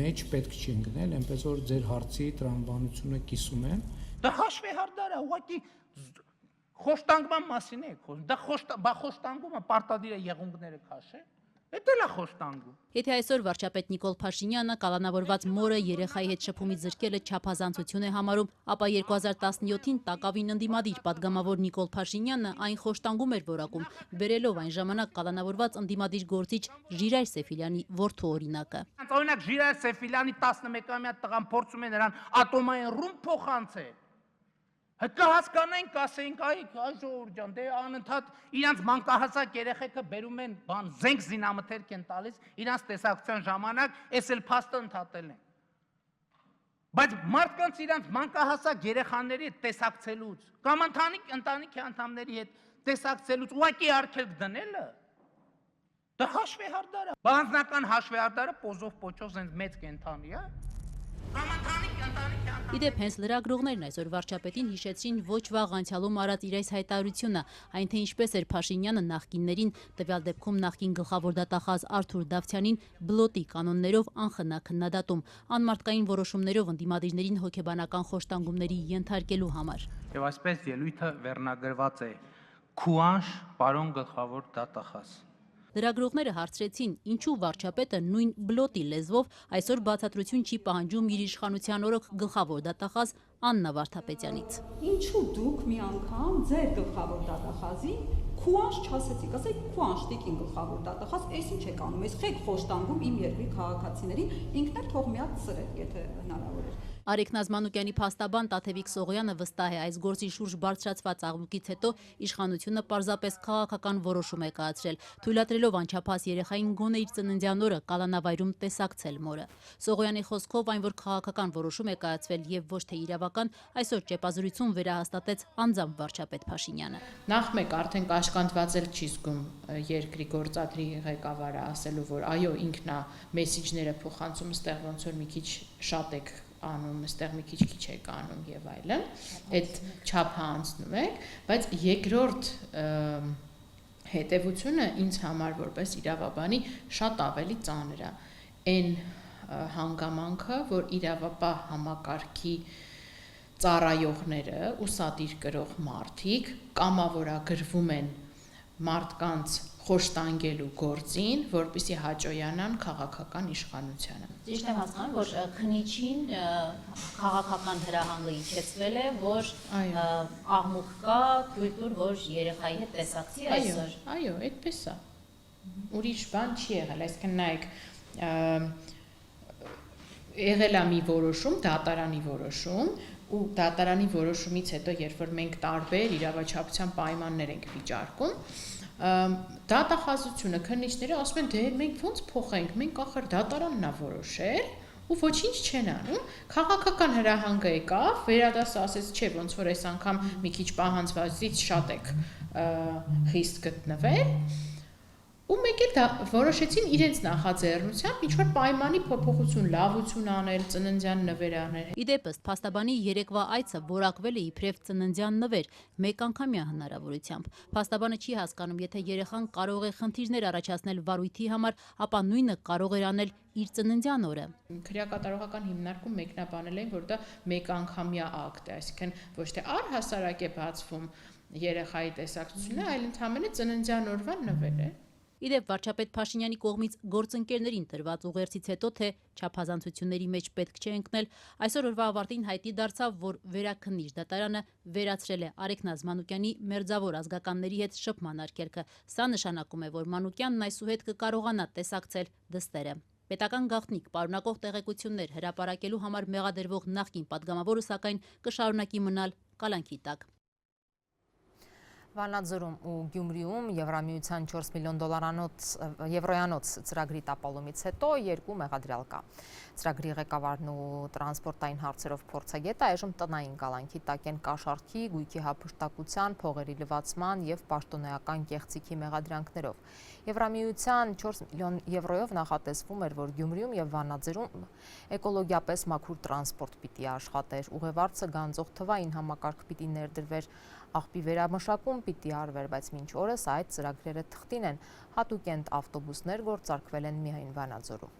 մեջ պետք չի ընկնել, այնպես որ ձեր հարցի տրամաբանությունը կիսում եմ։ Դա հաշվի հարդարա, ուղղակի խոշտանգման մասին է խոսում։ Դա խոշտանգումը պարտադիր է եղունգները քաշել։ Էդ էլ է խոստանգում։ Եթե այսօր վարչապետ Նիկոլ Փաշինյանը կալանավորված մորը երեխայի հետ շփումից զրկելը չափազանցություն է համարում, ապա 2017-ին տակավին ընդդիմադիր պատգամավոր Նիկոլ Փաշինյանը այն խոշտանգում էր որակում, բերելով այն ժամանակ կալանավորված ընդդիմադիր գործիչ Ժիրայր Սեֆիլյանի որդու օրինակը։ Օրինակ Ժիրայր Սեֆիլյանի 11-ամյա տղան փորձում է նրան ատոմային ռումբ փոխանցել։ Հետո հասկանային, կասեինք, այ ժողովուրդ ջան, դե անընդհատ իրանց մանկահասակ երեխեքը բերում են բան, զենք զինամթերք են տալիս, իրանց տեսակցության ժամանակ, էս էլ փաստը ընդհատել են։ Բայց մարդկանց իրանց մանկահասակ երեխաների հետ տեսակցելուց կամ ընտանիքի անդամների հետ տեսակցելուց ուղղակի արգելք դնելը դա հաշվեհարդար է։ Բանձնական հաշվեհարդարը պոզով պոչով զենց մեծ կենթանի է։ Իդեպ հենց լրագրողներն այսօր վարչապետին հիշեցրին ոչ վաղ անցյալում արած իր այս հայտարարությունը, այն թե ինչպես էր Փաշինյանը նախկիններին, տվյալ դեպքում նախկին գլխավոր դատախազ Արթուր Դավթյանին բլոտի կանոններով անխնա քննադատում, անմարդկային որոշումներով ընդդիմադիրներին հոգեբանական խոշտանգումների ենթարկելու համար։ Եվ այսպես ելույթը վերնագրված է Քուանշ, պարոն գլխավոր դատախազ։ Լրագրողները հարցրեցին, ինչու վարչապետը նույն բլոտի լեզվով այսօր բացատրություն չի պահանջում իր իշխանության օրոք գլխավոր դատախազ Աննա Վարդապետյանից։ Ինչու դուք մի անգամ ձեր գլխավոր դատախազին քուանշ չասեցիք, ասեք քուանշ տիկին գլխավոր դատախազ, այս ինչ եք անում, այս խեք խոշտանգում իմ երկրի քաղաքացիներին, ինքն էլ թող մի հատ սրեք, եթե հնարավոր է։ Արեգ Նազմանուկյանի փաստաբան Տաթևիկ Սողոյանը վստահ է, այս գործի շուրջ բարձրացված աղմուկից հետո իշխանությունը պարզապես քաղաքական որոշում է կայացրել, թույլատրելով անչափահաս երեխային գոնե իր ծննդյան օրը կալանավայրում տեսակցել մորը։ Սողոյանի խոսքով այն, որ քաղաքական որոշում է կայացվել եւ ոչ թե իրավական, այսօր ճեպազրույցում վերահաստատեց անձամբ վարչապետ Փաշինյանը։ Նախ մեկ արդեն կաշկանդված էլ չի զգում երկրի գործադրի ղեկավարը ասելու, որ այո, ինքն է մեսիջները փոխանցում, ստեղ ոնց որ մի քիչ շատ եք անում, այստեղ մի քիչ եք անում եւ այլն, այդ չափը անցնում եք, բայց երկրորդ հետևությունը ինձ համար որպես իրավաբանի շատ ավելի ծանր է։ Այն հանգամանքը, որ իրավապահ համակարգի ծառայողները, ուսադիր կրող մարդիկ կամավորագրվում են մարդկանց խոշտանգելու գործին, որպեսզի հաճոյանան քաղաքական իշխանությանը։ Ճիշտ եմ հասկանում, որ քննիչին քաղաքական հրահանգը իջեցվել է, որ աղմուկ կա, թույլ տուր, որ երեխայի հետ տեսակցի այսօր։ Այո, այդպես է։ Ուրիշ բան չի եղել, այսինքն նայեք, եղել է մի որոշում, դատարանի որոշում, ու դատարանի որոշումից հետո, երբ որ մենք տարբեր իրավաչափության պայմաններ ենք վիճարկում, դատախազությունը, քննիչները ասում են, դե մենք ոնց փոխենք, մենք ախր դատարանն է որոշել ու ոչինչ չեն անում, քաղաքական հրահանգը եկավ, վերադասը ասեց, չէ, ոնց որ այս անգամ մի քիչ պահանջվածից շատ եք խիստ գտնվել, ու մեկ էլ որոշեցին իրենց նախաձեռնությամբ ինչ-որ պայմանի փոփոխություն, լավություն անել, ծննդյան նվեր անել։ Իդեպ ըստ փաստաբանի երեկվա այցը որակվել է իբրև ծննդյան նվեր, մեկ անգամյա հնարավորությամբ։ Փաստաբանը չի հասկանում, եթե երեխան կարող է խնդիրներ առաջացնել վարույթի համար, ապա նույնը կարող էր անել իր ծննդյան օրը։ Քրեակատարողական հիմնարկում մեկնաբանել են, որ դա մեկ անգամյա ակտ է, այսինքն ոչ թե առհասարակ է բացվում երեխայի տեսակցությունը, այլ ընդհանրապես ծննդյան օրվա նվեր է։ Իդեպ վարչապետ Փաշինյանի կողմից գործընկերներին տրված ուղերձից հետո թե չափազանցությունների մեջ պետք չէ ընկնել, այսօր օրվա ավարտին հայտի դարձավ, որ վերաքննիչ դատարանը վերացրել է Արեգ Նազմանուկյանի մերձավոր ազգականների հետ շփման արգելքը։ Սա նշանակում է, որ Մանուկյանն այսուհետ կկարողանա տեսակցել դստերը։ Պետական գաղտնիք պարունակող տեղեկություններ հրապարակելու համար մեղադրվող նախկին падգամավորը սակայն կշարունակի մնալ կալանքի տակ։ Վանաձորում ու Գյումրիում Եվրամիության 4 միլիոն եվրոյանոց ծրագրի տապալումից հետո երկու մեղադրյալ կա։ Ծրագրի ղեկավարն ու տրանսպորտային հարցերով փորձագետը այժմ տնային կալանքի տակ են կաշառքի, գույքի հափշտակության, փողերի լվացման եւ պաշտոնեական կեղծիքի մեղադրանքներով։ Եվրամիության 4 միլիոն եվրոյով նախատեսվում էր, որ Գյումրիում եւ Վանաձորում էկոլոգիապես մաքուր տրանսպորտ պիտի աշխատեր, ուղևորցը գանձող թվային համակարգ պիտի ներդրվեր, աղբի վերամշակում պիտի արվեր, բայց մինչ օրս այդ ծրագրերը թղթին են, հատուկենտ ավտոբուսներ գործարկվել են միայն Վանաձորում։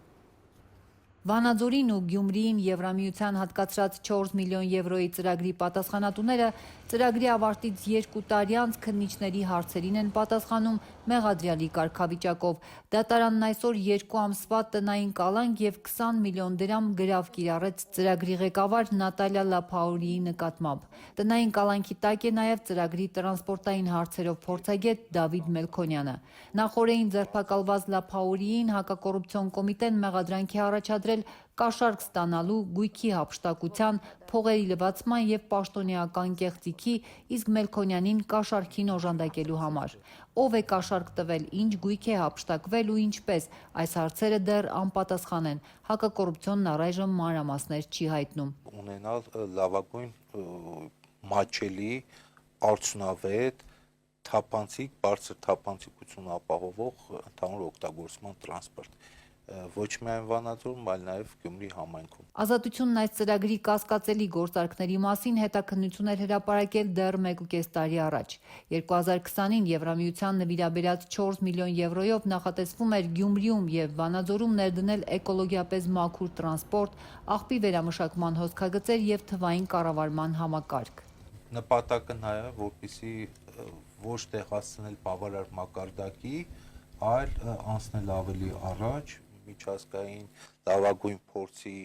Վանաձորին ու Գյումրիին Եվրամիության հատկացրած 4 միլիոն եվրոյի ծրագրի պատասխանատուները ծրագրի ավարտից 2 տարի անց քննիչների հարցերին են պատասխանում մեղադրյալի կարգավիճակով։ Դատարանն այսօր 2 ամսվա տնային կալանք և 20 միլիոն դրամ գրավ կիրառեց ծրագրի ղեկավար Նատալիա Լափաուրիի նկատմամբ։ Տնային կալանքի տակ է նաև ծրագրի տրանսպորտային հարցերով փորձագետ Դավիթ Մելքոնյանը։ Նախօրեին ձերբակալված Լափաուրիին հակակոռուպցիոն կոմիտեն մեղադրանքի առաջադրել կաշառք ստանալու, գույքի հափշտակության, փողերի լվացման և պաշտոնեական կեղծիքի, իսկ Մելքոնյանին կաշառքին օժանդակելու համար։ Ով է կաշառք տվել, ինչ գույք է հափշտակվել ու ինչպես, այս հարցերը դեռ անպատասխան են։ Հակակոռուպցիոնն առայժմ մանրամասներ չի հայտնում։ Ունենալ լավագույն մատչելի, արդյունավետ, թափանցիկ, բարձր թափանցիկություն ապահովող ընդհանուր օգտագործման տրանսպորտ։ Ոչ միայն Վանաձորում, այլ նաև Գյումրի համայնքում։ Ազատությունն այս ծրագրի կասկածելի գործարքների մասին հետաքննություն էր հրապարակել դեռ 1.5 տարի առաջ։ 2020-ին Եվրամիության նվիրաբերած 4 միլիոն եվրոյով նախատեսվում էր Գյումրիում և Վանաձորում ներդնել էկոլոգիապես մաքուր տրանսպորտ, աղբի վերամշակման հոսքագծեր և թվային կառավարման համակարգ։ Նպատակը նա է, որպեսզի ոչ տեղացնել բավարար մակարդակի, այլ անցնել ավելի առաջ միջազգային լավագույն փորձի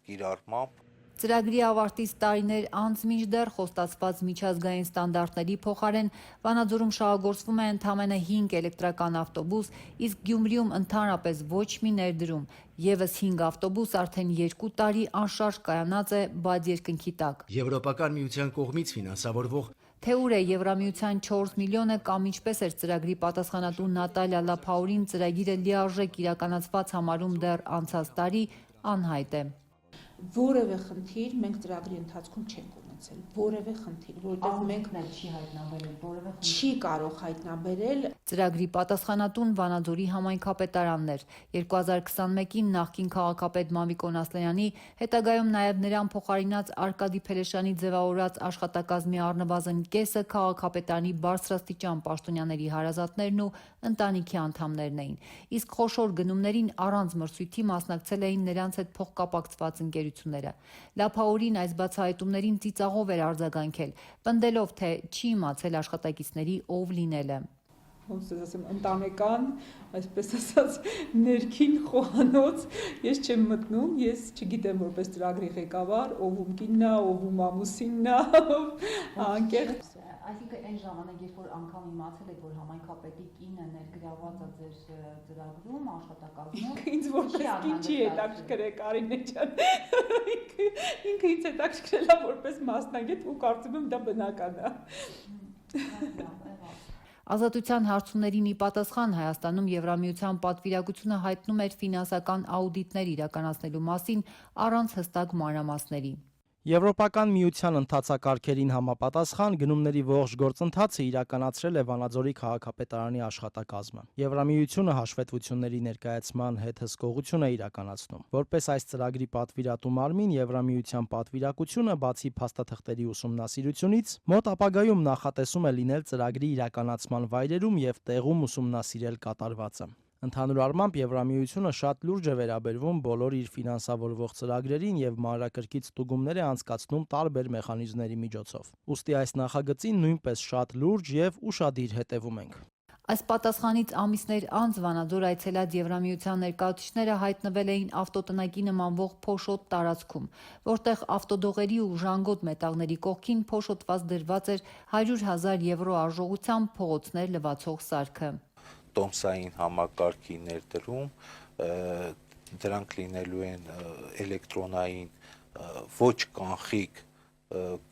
կիրառմամբ։ Ծրագրի ավարտից տարիներ անց մինչդեռ խոստացված միջազգային ստանդարտների փոխարեն Վանաձորում շահագործվում է ընդամենը 5 էլեկտրական ավտոբուս, իսկ Գյումրիում ընդհանրապես ոչ մի ներդրում։ Եվս 5 ավտոբուս արդեն 2 տարի անշարժ կայանած է բաց երկնքի տակ։ Եվրոպական միության կողմից ֆինանսավորվող Թե ուր է Եվրամիության 4 միլիոնը կամ ինչպես էր ծրագրի պատասխանատու Նատալիա Լափաուրին ծրագիրը լիարժեք իրականացված համարում դեռ անցած տարի, անհայտ է։ Որևէ խնդիր մենք ծրագրի ընթացքում չենք ունեցել, որևէ խնդիր, որովհետև մենք չի հայտնաբերել, որևէ չի կարող հայտնաբերել։ Ծրագրի պատասխանատուն Վանաձորի համայնքապետարանն էր։ 2021-ին նախկին քաղաքապետ Մամիկոն Ասլանյանի, հետագայում նաև նրան փոխարինած Արկադի Փելեշյանի ձևավորած աշխատակազմի առնվազն կեսը քաղաքապետարանի բարձրաստիճան պաշտոնյաների հարազատներն ու ընտանիքի անդամներն էին։ Իսկ խոշոր գնումներին առանց մրցույթի մասնակցել էին նրանց հետ փոխկապակցված ընկերությունները։ Լափաուրին այս բացահայտումներին ծիծաղով էր արձագանքել, պնդելով, թե չի իմացել աշխատակիցների ով լինելը։ Ոնց ասեմ, ընտանեկան, այսպես ասած, ներքին խոհանոց ես չեմ մտնում, ես չգիտեմ որպես ծրագրի ղեկավար, ով ում կինն է, ով ում ամուսինն է, անկեղծ։ Այսինքն այն ժամանակ, երբ որ անգամ իմացել եք, որ համայնքապետի կինը ներգրաված է ձեր ծրագրում, աշխատակազմում, ինձ որպես կին չի հետաքրքրել Կարինե ջան։ Ինքը ինձ հետաքրքրել է որպես մասնագետ ու կարծում եմ դա բնական է։ Ազատության հարցումներին ի պատասխան Հայաստանում Եվրամիության պատվիրակությունը հայտնում էր ֆինանսական աուդիտներ իրականացնելու մասին առանց հստակ մանրամասների։ Եվրոպական միության ընթացակարգերին համապատասխան գնումների ողջ գործընթացը իրականացրել է Վանաձորի քաղաքապետարանի աշխատակազմը։ Եվրամիությունը հաշվետվությունների ներկայացման հետ հսկողություն է իրականացնում։ Որպես այս ծրագրի պատվիրատու մարմին Եվրամիության պատվիրակությունը բացի փաստաթղթերի ուսումնասիրությունից մոտ ապագայում նախատեսում է լինել ծրագրի իրականացման վայրերում և տեղում ուսումնասիրել կատարվածը։ Ընդհանուր առմամբ Եվրամիությունը շատ լուրջ է վերաբերվում բոլոր իր ֆինանսավորվող ծրագրերին և մանրակրկիտ ստուգումներ է անցկացնում տարբեր մեխանիզմների միջոցով։ Ուստի այս նախագծին նույնպես շատ լուրջ և ուշադիր հետևում ենք։ Այս պատասխանից ամիսներ անց Վանաձոր այցելած Եվրամիության ներկայացուցիչները հայտնվել էին ավտոտնակի նմանվող փոշոտ տարածքում, որտեղ ավտոդողերի ու ժանգոտ մետաղների կողքին փոշոտված դրված էր 100,000 եվրո արժողությամբ փողոցներ լվացող սարքը։ Տոմսային համակարգի ներդրում, դրանք լինելու են էլեկտրոնային ոչ կանխիկ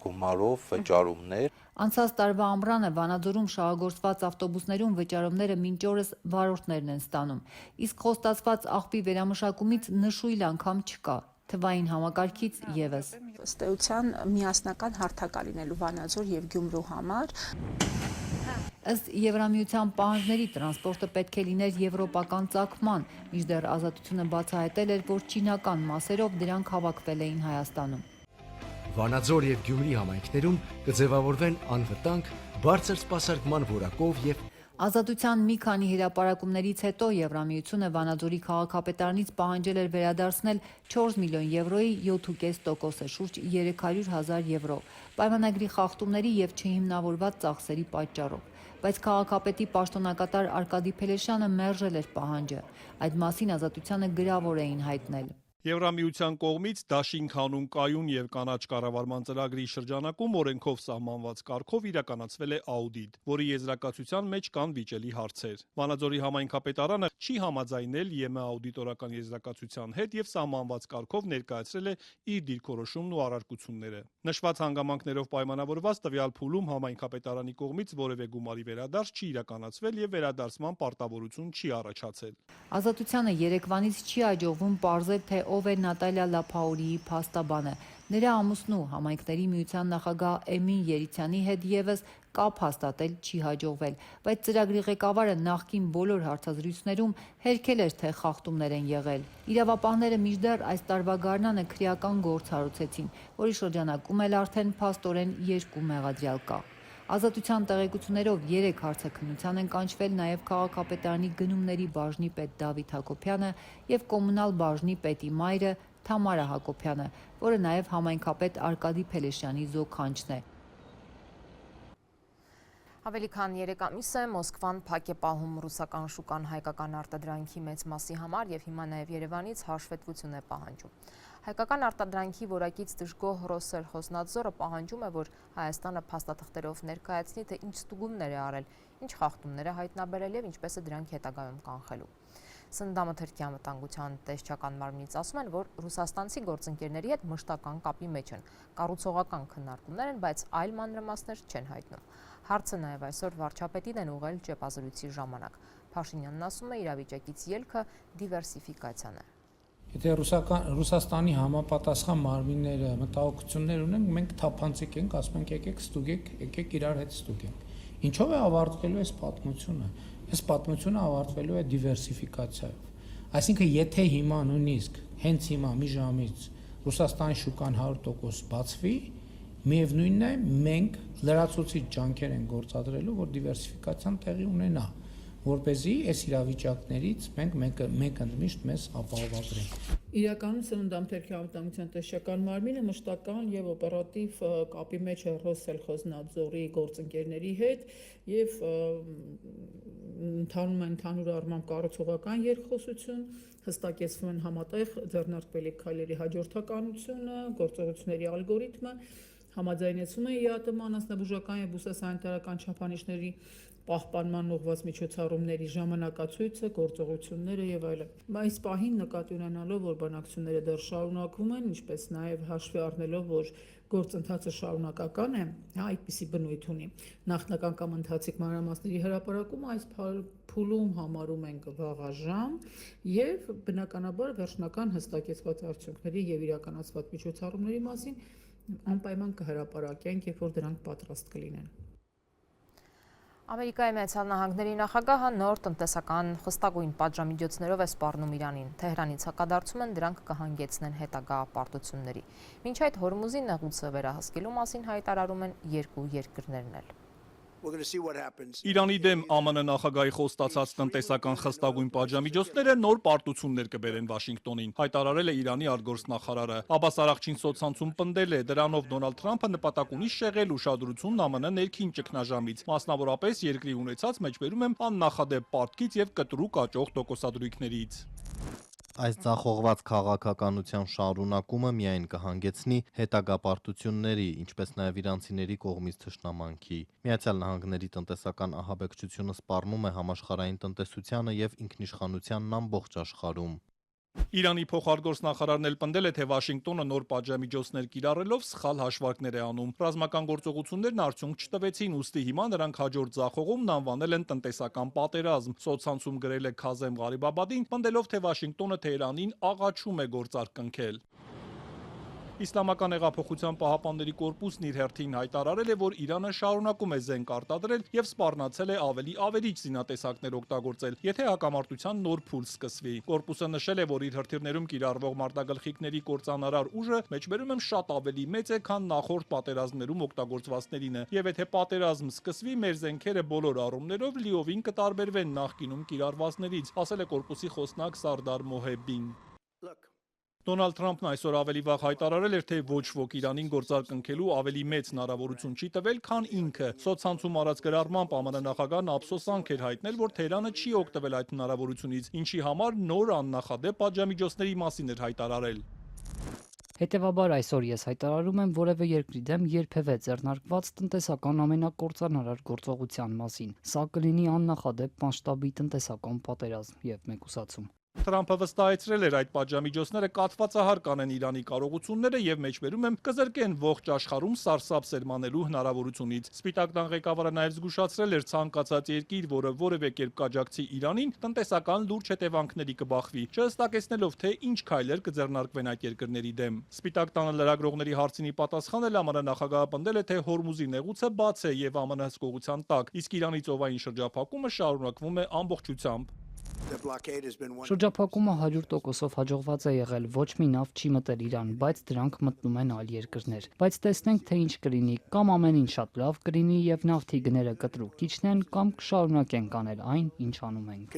գումարով վճարումներ։ Անցած տարվա ամռանը Վանաձորում շահագործված ավտոբուսներում վճարումները մինչ օրս վարորդներն են ստանում, իսկ խոստացված աղբի վերամշակումից նշույլ անգամ չկա։ Թվային համակարգից եւս։ Ըստ էության միասնական հարթակ լինելու Վանաձոր եւ Գյումրու համար։ Ըստ Եվրամիության պահանջների տրանսպորտը պետք է լիներ եվրոպական ծագման, մինչդեռ Ազատությունը բացահայտել էր, որ չինական մասերով դրանք հավաքվել էին Հայաստանում։ Վանաձոր և Գյումրի համայնքներում կձևավորվեն անվտանգ, բարձր սպասարկման որակով և Ազատության մի քանի հրապարակումներից հետո Եվրամիությունը Վանաձորի քաղաքապետարանից պահանջել էր վերադարձնել 4 միլիոն եվրոյի 7,5%-ը, շուրջ 300,000 եվրո, պայմանագրի խախտումների և չհիմնավորված ծախսերի պատճառով։ Բայց քաղաքապետի պաշտոնակատար Արկադի Փելեշյանը մերժել էր պահանջը։ Այդ մասին Ազատությանը գրավոր էին հայտնել։ Եվրամիության կողմից Դաշինք հանուն կայուն եւ կանաչ կառավարման ծրագրի շրջանակում օրենքով սահմանված կարգով իրականացվել է աուդիտ, որի եզրակացության մեջ կան վիճելի հարցեր։ Վանաձորի համայնքապետարանը չի համաձայնել ԵՄ աուդիտորական եզրակացության հետ եւ սահմանված կարգով ներկայացրել է իր դիրքորոշումն ու առարկությունները։ Նշված հանգամանքներով պայմանավորված տվյալ փուլում համայնքապետարանի կողմից որևէ գումարի վերադարձ չի իրականացվել եւ վերադարձման պարտավորություն չի առաջացել։ Ազատությանը երեկվանից չի հաջողվում պարզել, թե ով է Նատալիա Լափաուրիի փաստաբանը։ Նրա ամուսնու համայնքների միության նախագահ Էմին Երիցյանի հետ եւս կապ հաստատել չի հաջողվել, բայց ծրագրի ղեկավարը նախկին բոլոր հարցազրույցներում հերքել էր, թե խախտումներ են եղել։ Իրավապահները մինչդեռ այս տարվա գարնանը քրեական գործ հարուցեցին, որի շրջանակում էլ արդեն փաստորեն 2 մեղադրյալ կա։ Ազատության տեղեկություններով 3 հարցաքննության են կանչվել նաև քաղաքապետարանի գնումների բաժնի պետ Դավիթ Հակոբյանը եւ կոմունալ բաժնի պետի մայրը Թամարա Հակոբյանը, որը նաև համայնքապետ Արկադի Փելեշյանի զոքանչն է։ Ավելի քան 3 ամիս է Մոսկվան փակ է պահում ռուսական շուկան հայկական արտադրանքի մեծ մասի համար եւ հիմա նաև Երևանից հաշվետվություն է պահանջում։ Հայկական արտադրանքի որակից դժգոհ Ռոսելխոզնadzորը պահանջում է, որ Հայաստանը փաստաթղթերով ներկայացնի, թե ինչ ստուգումներ է արել, ինչ խախտումներ է հայտնաբերել եւ ինչպես է դրանք հետագայում կանխելու։ Սննդամթերքի անվտանգության տեսչական մարմնից ասում են, որ ռուսաստանցի գործընկերների հետ մշտական կապի մեջ են, կառուցողական քննարկումներ են, բայց այլ մանրամասներ չեն հայտնում։ Հարցը նաև այսօր վարչապետին են ուղղել ճեպազրույցի ժամանակ։ Փաշինյանն ասում է, իրավիճակից ելքը դիվերսիֆիկացիան է։ Եթե Ռուսաստանի համապատասխան մարմինները մտահոգություններ ունեն, մենք թափանցիկ ենք, ասում ենք եկեք ստուգեք, եկեք իրար հետ ստուգենք։ Ինչով է ավարտվելու այս պատմությունը։ Այս պատմությունը ավարտվելու է դիվերսիֆիկացիայով։ Այսինքն, եթե հիմա նույնիսկ հենց հիմա մի ժամից Ռուսաստանի շուկան 100% բացվի, միևնույնն է, մենք լրացուցիչ ջանքեր են գործադրելու, որ դիվերսիֆիկացիան տեղի ունենա, որպեսզի այս իրավիճակներից մենք մեկընդմիշտ մեզ ապահովագրենք։ Իրականում սննդամթերքի անվտանգության տեսչական մարմինը մշտական եւ օպերատիվ կապի մեջ է Ռոսելխոզնadzորի գործընկերների հետ եւ ընթանում է ընդհանուր առմամբ կառուցողական երկխոսություն, հստակեցվում են համատեղ ձեռնարկվելիք քայլերի հաջորդականությունը, գործողությունների ալգորիթմը, համաձայնեցում է ԵԱՏՄ անասնաբուժական եւ բուսասանիտարական չափանիշների պահպանման ուղղված միջոցառումների ժամանակացույցը, գործողությունները եւ այլն։ Այս պահին նկատի ունենալով, որ բանակցությունները դեռ շարունակվում են, ինչպես նաեւ հաշվի առնելով, որ գործընթացը շարունակական է, այդպիսի բնույթ ունի։ Նախնական կամ ընթացիկ մանրամասների հրապարակումը այս փուլում համարում ենք վաղաժամ եւ բնականաբար վերջնական հստակեցված արդյունքների եւ իրականացված միջոցառումների մասին անպայման կհրապարակենք, երբ որ դրանք պատրաստ կլինեն։ Ամերիկայի Միացյալ Նահանգների նախագահը նոր տնտեսական խստագույն պատժամիջոցներով է սպառնում Իրանին։ Թեհրանից հակադարձում են դրանք կհանգեցնեն հետագա պարտությունների։ Մինչ այդ Հորմուզի նեղուցը վերահսկելու մասին հայտարարում են երկու երկրներն էլ։ Իրանի դեմ ԱՄՆ նախագահի խոստացած տնտեսական խստագույն պատժամիջոցները նոր պարտություններ կբերեն Վաշինգտոնին, հայտարարել է Իրանի արտգործնախարարը։ Աբբաս Արաղչին սոցցանցում պնդել է, դրանով Դոնալդ Թրամփը նպատակ ունի շեղել ուշադրությունն ԱՄՆ ներքին ճգնաժամից, մասնավորապես երկրի ունեցած մեջբերում եմ աննախադեպ պարտքից եւ կտրուկ աճող տոկոսադրույքներից։ Այս ձախողված քաղաքականության շարունակումը միայն կհանգեցնի հետագա պարտությունների, ինչպես նաև իրանցիների կողմից թշնամանքի։ Միացյալ Նահանգների տնտեսական ահաբեկչությունը սպառնում է համաշխարհային տնտեսությանը եւ ինքնիշխանությանն ամբողջ աշխարհում։ Իրանի փոխարտգործնախարարն էլ պնդել է, թե Վաշինգտոնը նոր պատժամիջոցներ կիրառելով սխալ հաշվարկներ է անում։ Ռազմական գործողություններն արդյունք չտվեցին, ուստի հիմա նրանք հաջորդ ձախողումն անվանել են տնտեսական պատերազմ։ Սոցցանցում գրել է Քազեմ Ղարիբաբադին, պնդելով, թե Վաշինգտոնը Թեհրանին աղաչում է գործարք կնքել։ Իսլամական հեղափոխության պահապանների կորպուսն իր հերթին հայտարարել է, որ Իրանը շարունակում է զենք արտադրել եւ սպառնացել է ավելի ավերիչ զինատեսակներ օգտագործել, եթե հակամարտության նոր փուլ սկսվի։ Կորպուսը նշել է, որ իր հրթիռներում կիրառվող մարտագլխիկների կործանարար ուժը մեջբերում եմ շատ ավելի մեծ է, քան նախորդ պատերազմներում օգտագործվածներինը, եւ եթե պատերազմ սկսվի, մեր զենքերը բոլոր առումներով լիովին կտարբերվեն նախկինում կիրառվածներից, ասել է կորպուսի խոսնակ Սարդար Մոհեբին։ Դոնալդ Թրամփն այսօր ավելի վաղ հայտարարել էր, թե ոչ ոք Իրանին գործարկնքելու ավելի մեծ հնարավորություն չի տվել, քան ինքը։ Սոցցանցում արած գրառմամբ ԱՄՆ նախագահն ափսոսանք էր հայտնել, որ Թեհրանը չի օգտվել այդ հնարավորությունից, ինչի համար նոր աննախադեպ պատժամիջոցների մասին էր հայտարարել։ Հետևաբար այսօր ես հայտարարում եմ որևէ երկրի դեմ երբևէ ձեռնարկված տնտեսական ամենակործանարար գործողության մասին։ Սա կլինի աննախադեպ մասշտաբի տնտեսական պատերազմ եւ մեկուսացում։ Թրամփը վստահեցրել էր, այդ պատժամիջոցները կաթվածահար կանեն Իրանի կարողությունները եւ մեջբերում եմ կզրկեն ողջ աշխարհում սարսափ սերմանելու հնարավորությունից։ Սպիտակ տան ղեկավարը նաեւ զգուշացրել էր, ցանկացած երկիր, որը որևէ կերպ կաջակցի Իրանին, տնտեսական լուրջ հետևանքների կբախվի, չհստակեցնելով թե ինչ քայլեր կձեռնարկվեն այդ երկրների դեմ։ Սպիտակ տանը լրագրողների հարցինի պատասխան էլ ԱՄՆ նախագահը պնդել է, թե Հորմուզի նեղուցը բաց է եւ ԱՄՆ հսկողության տակ, իսկ Իրանի ծովային շրջափակումը շարունակվում է ամբողջությամբ։ Շրջափակումը 100%-ով հաջողված է եղել, ոչ մի նավ չի մտել Իրան, բայց դրանք մտնում են այլ երկրներ։ Բայց տեսնենք, թե ինչ կլինի, կամ ամեն ինչ շատ լավ կլինի եւ նավթի գները կտրուկ կիջնեն, կամ կշարունակենք անել այն, ինչ անում ենք։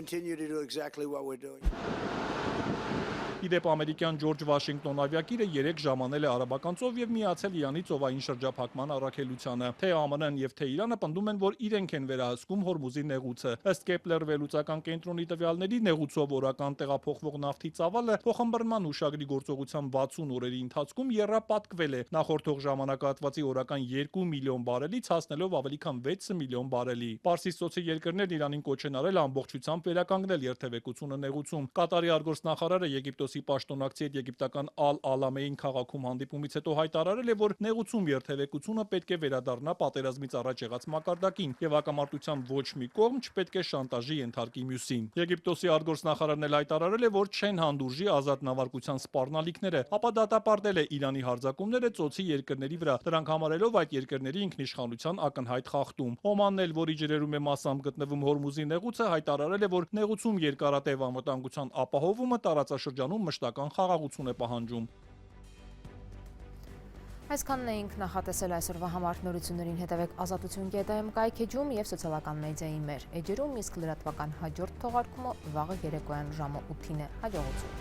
Իդեպ ամերիկյան Ջորջ Վաշինգտոն ավիակիրը 3 ժամ անել է Արաբական ծով եւ միացել Իրանի ծովային շրջափակման առաքելությանը։ Թե ԱՄՆ-ն եւ թե Իրանը պնդում են, որ իրենք են վերահսկում Հորմուզի նեղուցը։ Ըստ Կեպլեր վերլուծական կենտրոնի տվյալների, նեղուցով օրական տեղափոխվող նավթի ծավալը փոխմբռնման հուշագրի գործողության 60 օրերի ընթացքում եռապատկվել է, նախորդող ժամանակահատվածի օրական 2 միլիոն բարելից հասնելով ավելի քան 6 միլիոն բարելի։ Պարսից ծոցի երկրներն Իրանին կոչ են արել ամբողջությամբ վերականգնել երթևեկությունը նեղուցում։ Կատարի արտգործնախարարը Եգիպտոսի պաշտոնակցի հետ եգիպտական Ալ-Ալամեին քաղաքում հանդիպումից հետո հայտարարել է, որ նեղուցում երթևեկությունը պետք է վերադառնա պատերազմից առաջ եղած մակարդակին եւ հակամարտության ոչ մի կողմ չպետք է շանտաժի ենթարկի մյուսին։ Եգիպտոսի արտգործնախարարն էլ հայտարարել է, որ չեն հանդուրժի ազատ նավարկության սպառնալիքները, ապա դատապարտել է Իրանի հարձակումները ծոցի երկրների վրա, դրանք համարելով այդ երկրների ինքնիշխանության ակնհայտ խախտում։ Օմանն էլ, որի ջրերում է մասամբ գտնվում Հորմուզի նեղուցը, հայտարարել է, որ նեղուցում երկարատև անվտանգության ապահովումը տարածաշրջանում մշտական խաղաղություն է պահանջում։ Այսքանն էինք նախատեսել այսօրվա համար, նորություններին հետևեք Ազատություն.am կայքեջում եւ սոցիալական մեդիայի մեր էջերում, իսկ լրատվական հաջորդ թողարկումը վաղը երեկոյան ժամը 8-ին է։ Հաջողություն։